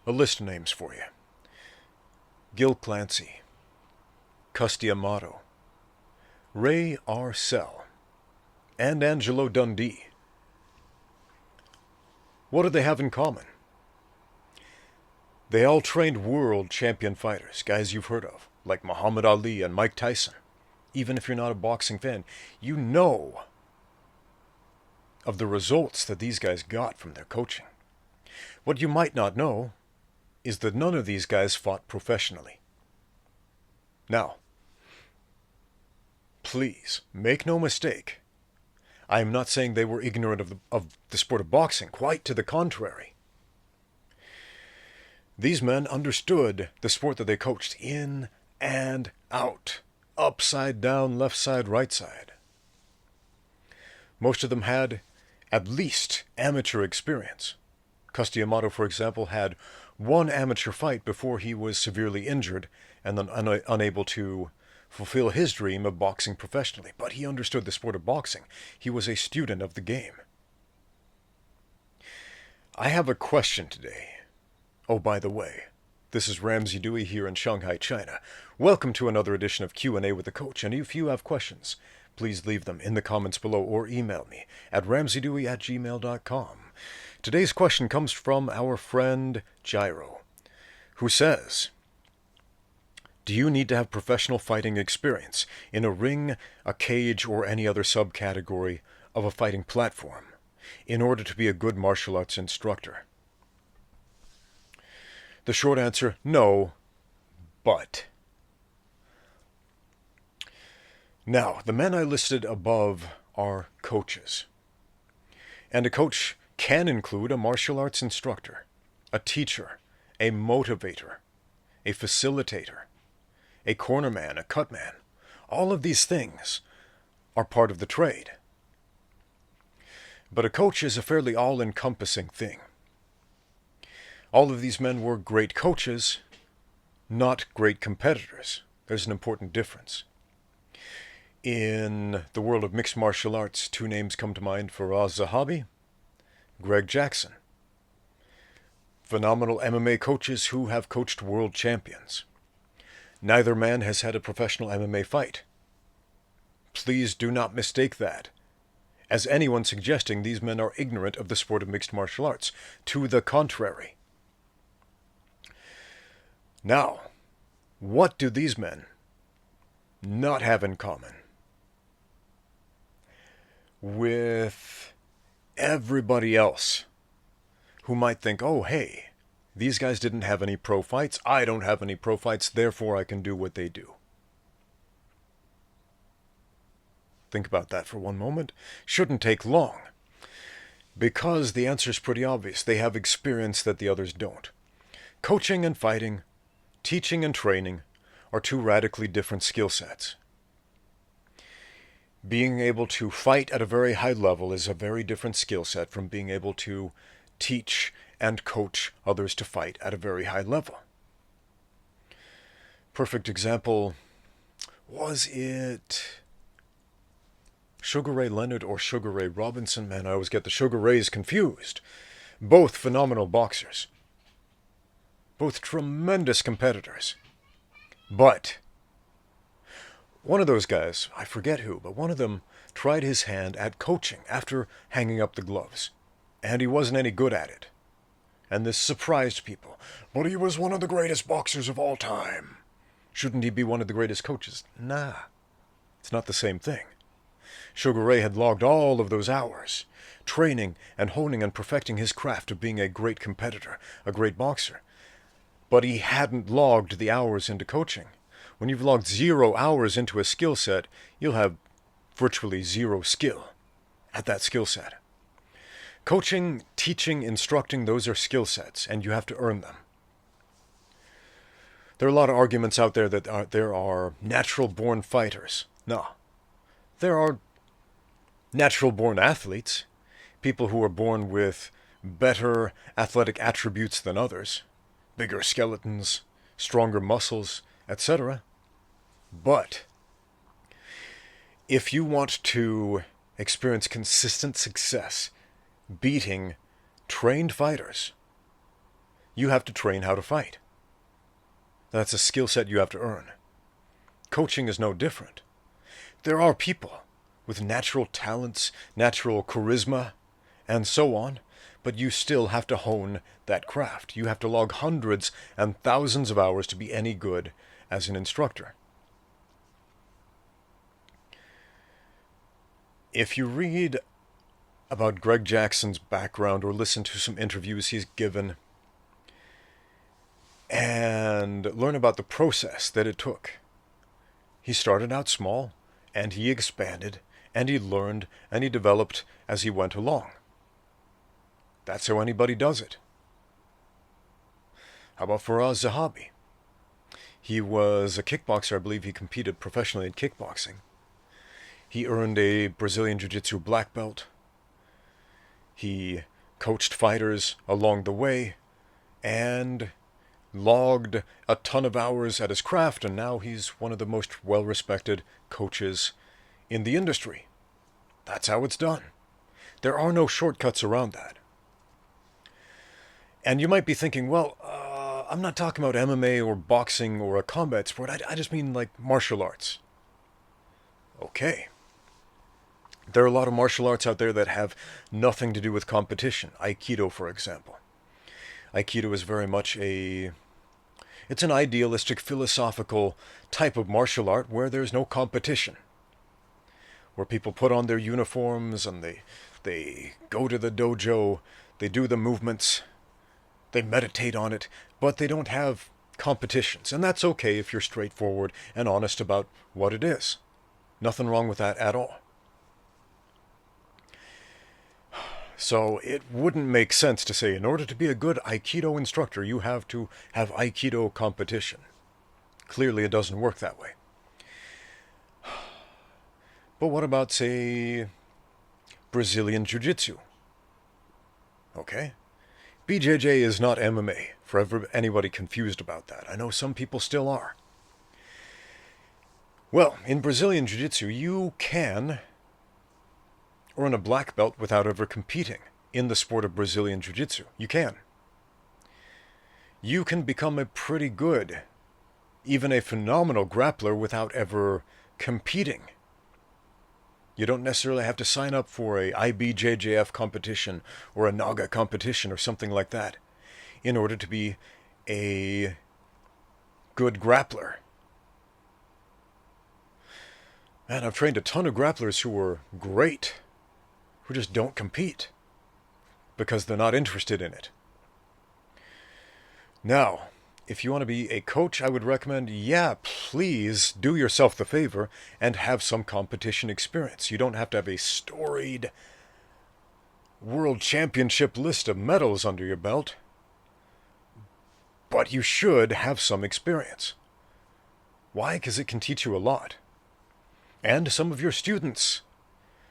A list of names for you. Gil Clancy, Custy Amato, Ray Arcel, and Angelo Dundee. What do they have in common? They all trained world champion fighters, guys you've heard of, like Muhammad Ali and Mike Tyson. Even if you're not a boxing fan, you know of the results that these guys got from their coaching. What you might not know is that none of these guys fought professionally. Now, please, make no mistake. I am not saying they were ignorant of the sport of boxing. Quite to the contrary. These men understood the sport that they coached in and out. Upside down, left side, right side. Most of them had at least amateur experience. Custy Amato, for example, had one amateur fight before he was severely injured and then unable to fulfill his dream of boxing professionally. But he understood the sport of boxing. He was a student of the game. I have a question today. Oh, by the way, this is Ramsey Dewey here in Shanghai, China. Welcome to another edition of Q&A with the Coach. And if you have questions, please leave them in the comments below or email me at ramseydewey@gmail.com. Today's question comes from our friend Gyro, who says, do you need to have professional fighting experience in a ring, a cage, or any other subcategory of a fighting platform in order to be a good martial arts instructor? The short answer, no, but. Now, the men I listed above are coaches. And a coach can include a martial arts instructor, a teacher, a motivator, a facilitator, a cornerman, a cutman. All of these things are part of the trade. But a coach is a fairly all-encompassing thing. All of these men were great coaches, not great competitors. There's an important difference. In the world of mixed martial arts, two names come to mind: Faraz Zahabi, Greg Jackson. Phenomenal MMA coaches who have coached world champions. Neither man has had a professional MMA fight. Please do not mistake that as anyone suggesting these men are ignorant of the sport of mixed martial arts. To the contrary. Now, what do these men not have in common with everybody else who might think, oh, hey, these guys didn't have any pro fights, I don't have any pro fights, therefore I can do what they do? Think about that for one moment. Shouldn't take long, because the answer is pretty obvious. They have experience that the others don't. Coaching and fighting, teaching and training are two radically different skill sets. Being able to fight at a very high level is a very different skill set from being able to teach and coach others to fight at a very high level. Perfect example, was it Sugar Ray Leonard or Sugar Ray Robinson? Man, I always get the Sugar Rays confused. Both phenomenal boxers. Both tremendous competitors. But one of those guys, I forget who, but one of them tried his hand at coaching after hanging up the gloves. And he wasn't any good at it. And this surprised people. But he was one of the greatest boxers of all time. Shouldn't he be one of the greatest coaches? Nah, it's not the same thing. Sugar Ray had logged all of those hours, training and honing and perfecting his craft of being a great competitor, a great boxer. But he hadn't logged the hours into coaching. When you've logged 0 hours into a skill set, you'll have virtually 0 skill at that skill set. Coaching, teaching, instructing, those are skill sets, and you have to earn them. There are a lot of arguments out there that there are natural-born fighters. No. There are natural-born athletes, people who are born with better athletic attributes than others, bigger skeletons, stronger muscles, etc. But if you want to experience consistent success beating trained fighters, You have to train how to fight. That's a skill set you have to earn. Coaching is no different. There are people with natural talents, natural charisma, and so on, but you still have to hone that craft. You have to log hundreds and thousands of hours to be any good as an instructor. If you read about Greg Jackson's background or listen to some interviews he's given and learn about the process that it took, he started out small and he expanded and he learned and he developed as he went along. That's how anybody does it. How about Faraz Zahabi? He was a kickboxer. I believe he competed professionally in kickboxing. He earned a Brazilian Jiu-Jitsu black belt. He coached fighters along the way and logged a ton of hours at his craft, and now he's one of the most well-respected coaches in the industry. That's how it's done. There are no shortcuts around that. And you might be thinking, well, I'm not talking about MMA or boxing or a combat sport. I just mean like martial arts. Okay. There are a lot of martial arts out there that have nothing to do with competition. Aikido, for example. Aikido is very much it's an idealistic, philosophical type of martial art where there's no competition. Where people put on their uniforms and they go to the dojo, they do the movements, they meditate on it, but they don't have competitions. And that's okay if you're straightforward and honest about what it is. Nothing wrong with that at all. So it wouldn't make sense to say in order to be a good Aikido instructor, you have to have Aikido competition. Clearly it doesn't work that way. But what about, say, Brazilian Jiu-Jitsu? Okay. BJJ is not MMA, for anybody confused about that. I know some people still are. Well, in Brazilian Jiu-Jitsu, you can earn a black belt without ever competing in the sport of Brazilian Jiu-Jitsu. You can. You can become a pretty good, even a phenomenal grappler without ever competing. You don't necessarily have to sign up for a IBJJF competition or a Naga competition or something like that in order to be a good grappler. Man, I've trained a ton of grapplers who were great, who just don't compete because they're not interested in it. Now, if you want to be a coach, I would recommend, please do yourself the favor and have some competition experience. You don't have to have a storied world championship list of medals under your belt, but you should have some experience. Why? Because it can teach you a lot. And some of your students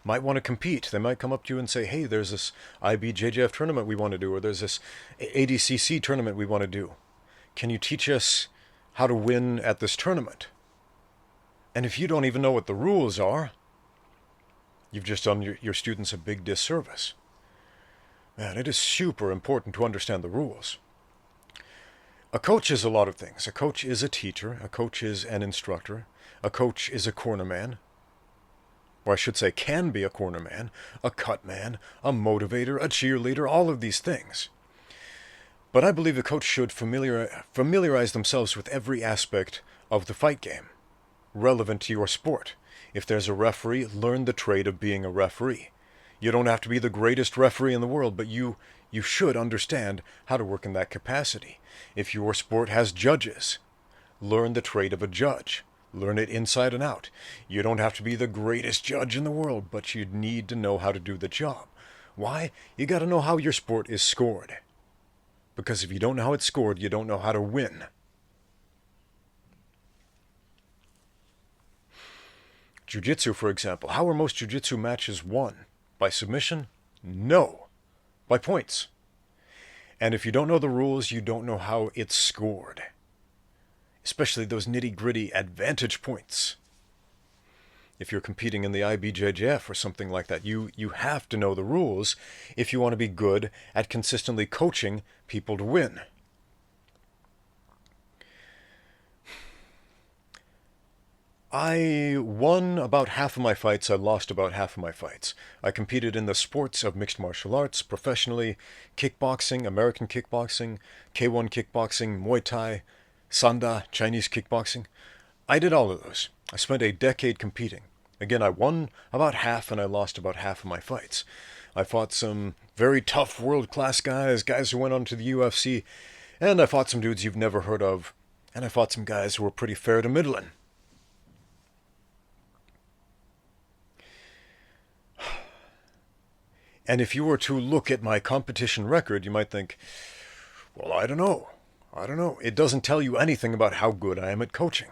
might want to compete. They might come up to you and say, hey, there's this IBJJF tournament we want to do, or there's this ADCC tournament we want to do. Can you teach us how to win at this tournament? And if you don't even know what the rules are, you've just done your students a big disservice. Man, it is super important to understand the rules. A coach is a lot of things. A coach is a teacher. A coach is an instructor. A coach is a cornerman. Or I should say can be a cornerman, a cut man, a motivator, a cheerleader, all of these things. But I believe a coach should familiarize themselves with every aspect of the fight game, relevant to your sport. If there's a referee, learn the trade of being a referee. You don't have to be the greatest referee in the world, but you should understand how to work in that capacity. If your sport has judges, learn the trade of a judge. Learn it inside and out. You don't have to be the greatest judge in the world, but you need to know how to do the job. Why? You got to know how your sport is scored. Because if you don't know how it's scored, you don't know how to win. Jiu-Jitsu, for example. How are most Jiu-Jitsu matches won? By submission? No. By points. And if you don't know the rules, you don't know how it's scored. Especially those nitty-gritty advantage points. If you're competing in the IBJJF or something like that, you have to know the rules if you want to be good at consistently coaching people to win. I won about half of my fights. I lost about half of my fights. I competed in the sports of mixed martial arts professionally: kickboxing, American kickboxing, K1 kickboxing, Muay Thai, Sanda, Chinese kickboxing. I did all of those. I spent a decade competing. Again, I won about half and I lost about half of my fights. I fought some very tough world-class guys who went on to the UFC, and I fought some dudes you've never heard of, and I fought some guys who were pretty fair to middling. And if you were to look at my competition record, you might think, well, I don't know. It doesn't tell you anything about how good I am at coaching.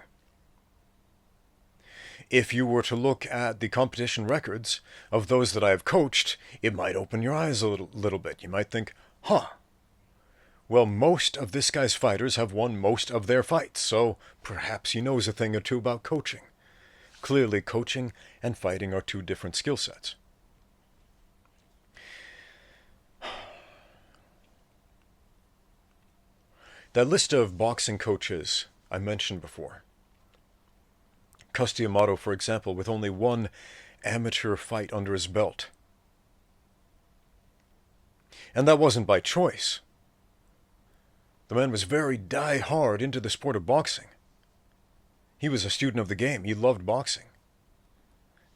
If you were to look at the competition records of those that I have coached, it might open your eyes a little bit. You might think, well, most of this guy's fighters have won most of their fights, so perhaps he knows a thing or two about coaching. Clearly, coaching and fighting are two different skill sets. That list of boxing coaches I mentioned before. Cus D'Amato, for example, with only one amateur fight under his belt. And that wasn't by choice. The man was very die-hard into the sport of boxing. He was a student of the game. He loved boxing.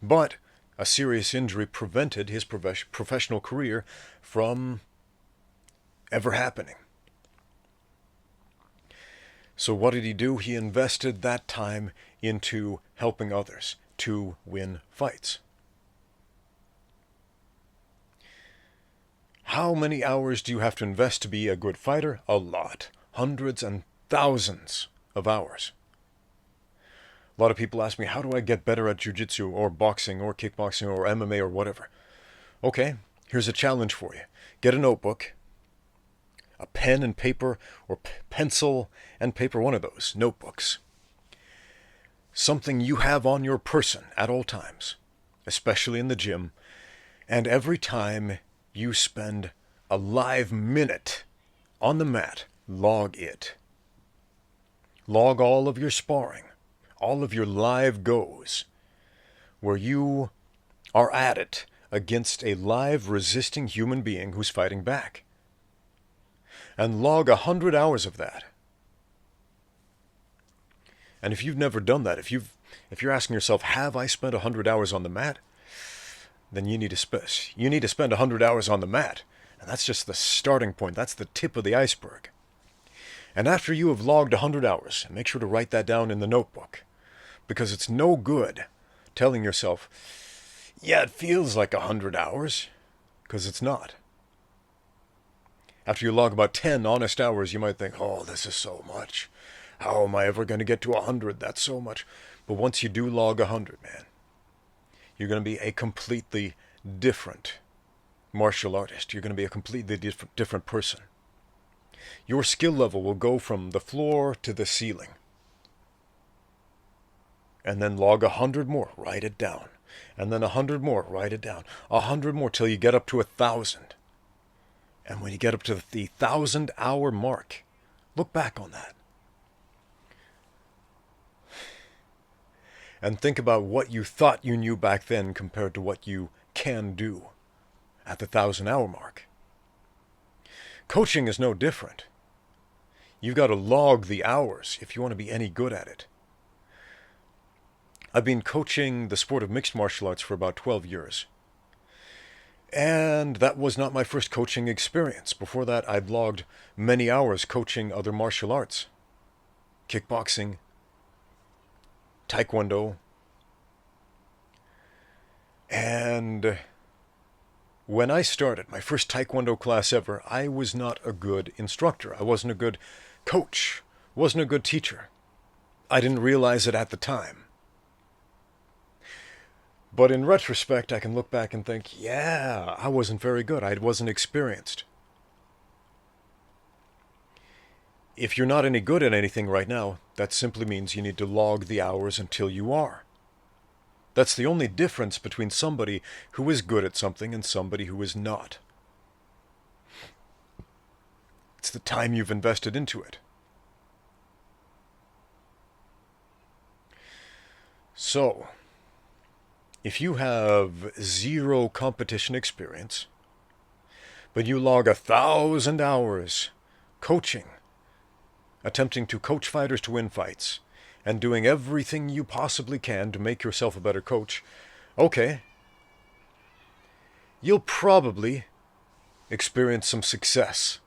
But a serious injury prevented his professional career from ever happening. So what did he do? He invested that time into helping others to win fights. How many hours do you have to invest to be a good fighter? A lot. Hundreds and thousands of hours. A lot of people ask me, how do I get better at jiu-jitsu or boxing or kickboxing or MMA or whatever? Okay, here's a challenge for you. Get a notebook, a pen and paper, or pencil and paper, one of those notebooks. Something you have on your person at all times, especially in the gym, and every time you spend a live minute on the mat, log it. Log all of your sparring, all of your live goes, where you are at it against a live resisting human being who's fighting back. And log 100 hours of that. And if you've never done that, if you're asking yourself, have I spent 100 hours on the mat? Then you need to spend 100 hours on the mat. And that's just the starting point. That's the tip of the iceberg. And after you have logged 100 hours, make sure to write that down in the notebook. Because it's no good telling yourself, yeah, it feels like 100 hours. Because it's not. After you log about 10 honest hours, you might think, oh, this is so much. How am I ever going to get to 100? That's so much. But once you do log 100, man, you're going to be a completely different martial artist. You're going to be a completely different person. Your skill level will go from the floor to the ceiling. And then log 100 more, write it down. And then 100 more, write it down. 100 more till you get up to 1,000. And when you get up to the 1,000-hour mark, look back on that. And think about what you thought you knew back then compared to what you can do at the 1,000-hour mark. Coaching is no different. You've got to log the hours if you want to be any good at it. I've been coaching the sport of mixed martial arts for about 12 years. And that was not my first coaching experience. Before that, I'd logged many hours coaching other martial arts. Kickboxing, Taekwondo. And when I started my first Taekwondo class ever, I was not a good instructor. I wasn't a good coach. Wasn't a good teacher. I didn't realize it at the time. But in retrospect, I can look back and think, yeah, I wasn't very good. I wasn't experienced. If you're not any good at anything right now, that simply means you need to log the hours until you are. That's the only difference between somebody who is good at something and somebody who is not. It's the time you've invested into it. So, if you have zero competition experience, but you log 1,000 hours coaching, attempting to coach fighters to win fights, and doing everything you possibly can to make yourself a better coach, okay, you'll probably experience some success.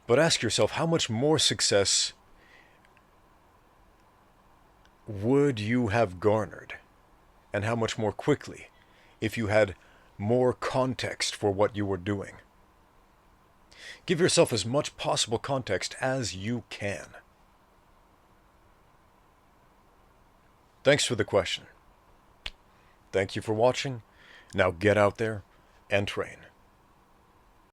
But ask yourself, how much more success would you have garnered, and how much more quickly, if you had more context for what you were doing? Give yourself as much possible context as you can. Thanks for the question. Thank you for watching. Now get out there and train.